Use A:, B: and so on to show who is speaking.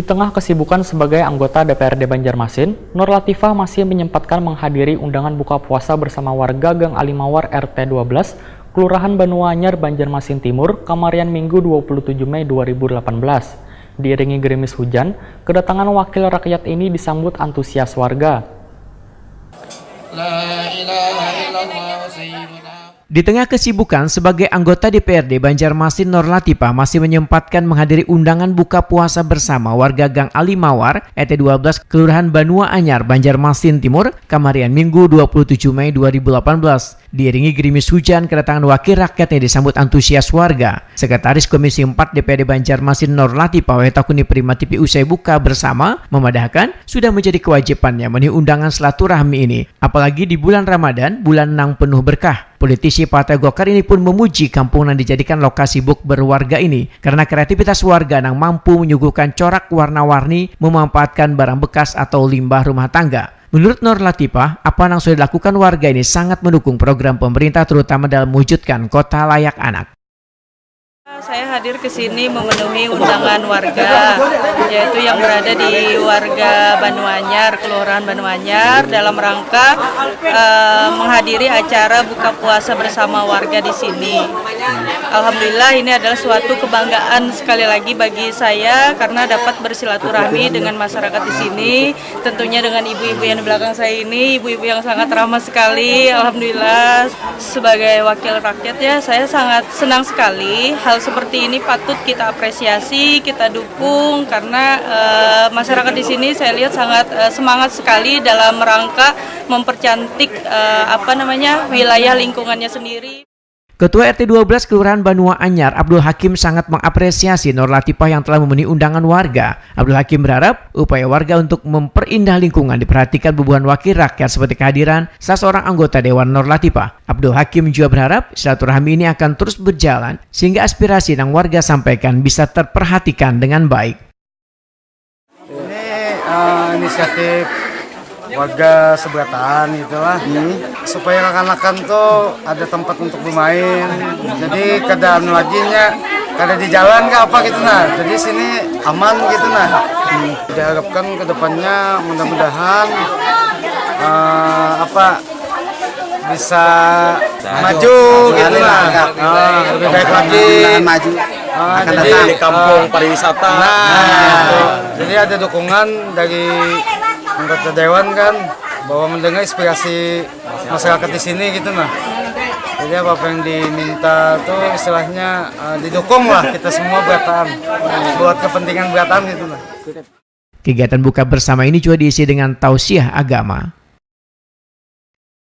A: Di tengah kesibukan sebagai anggota DPRD Banjarmasin, Nur Latifah masih menyempatkan menghadiri undangan buka puasa bersama warga Gang Alimawar RT 12, Kelurahan Banuanyar, Banjarmasin Timur, Kamarian Minggu 27 Mei 2018. Diiringi gerimis hujan, kedatangan wakil rakyat ini disambut antusias warga.
B: La ilaha illallah sayyiduna.
C: Di tengah kesibukan sebagai anggota DPRD Banjarmasin, Nur Latifah masih menyempatkan menghadiri undangan buka puasa bersama warga Gang Alimawar, RT 12, Kelurahan Banuanyar, Banjarmasin Timur, Kamarian Minggu 27 Mei 2018. Diiringi gerimis hujan, kedatangan wakil rakyatnya disambut antusias warga. Sekretaris Komisi 4 DPRD Banjarmasin Nur Latifah Wetakuni Primatipi usai buka bersama memadahkan sudah menjadi kewajibannya memenuhi undangan silaturahmi ini. Apalagi di bulan Ramadan, bulan nang penuh berkah. Politisi Partai Golkar ini pun memuji kampung yang dijadikan lokasi bukber warga ini karena kreativitas warga yang mampu menyuguhkan corak warna-warni memanfaatkan barang bekas atau limbah rumah tangga. Menurut Nur Latifah, apa yang sudah dilakukan warga ini sangat mendukung program pemerintah terutama dalam mewujudkan kota layak anak.
D: Saya hadir ke sini memenuhi undangan warga, yaitu yang berada di warga Banuanyar, Kelurahan Banuanyar, dalam rangka menghadiri acara buka puasa bersama warga di sini. Alhamdulillah ini adalah suatu kebanggaan sekali lagi bagi saya karena dapat bersilaturahmi dengan masyarakat di sini, tentunya dengan ibu-ibu yang di belakang saya ini, ibu-ibu yang sangat ramah sekali. Alhamdulillah sebagai wakil rakyat ya, saya sangat senang sekali. Hal seperti ini patut kita apresiasi, kita dukung karena masyarakat di sini saya lihat sangat semangat sekali dalam rangka mempercantik wilayah lingkungannya sendiri.
C: Ketua RT 12 Kelurahan Banuanyar, Abdul Hakim sangat mengapresiasi Nur Latifah yang telah memenuhi undangan warga. Abdul Hakim berharap upaya warga untuk memperindah lingkungan diperhatikan bebuan wakil rakyat seperti kehadiran salah seorang anggota Dewan Nur Latifah. Abdul Hakim juga berharap silaturahmi ini akan terus berjalan sehingga aspirasi yang warga sampaikan bisa terperhatikan dengan baik.
E: Ini inisiatif warga sebelatan itulah supaya anak-anak tuh ada tempat untuk bermain, jadi keadaan laginya kada di jalan ke apa gitu nah, jadi sini aman gitu nah. Diharapkan kedepannya mudah-mudahan bisa maju gitu lah, lebih baik lagi maju. Jadi
B: Kampung pariwisata.
E: Jadi ada dukungan dari anggota dewan kan bahwa mendengar inspirasi masyarakat di sini gitu nah. Jadi apa yang diminta tuh istilahnya didukung lah kita semua Batam buat kepentingan Batam gitu nah.
C: Kegiatan buka bersama ini juga diisi dengan tausiah agama.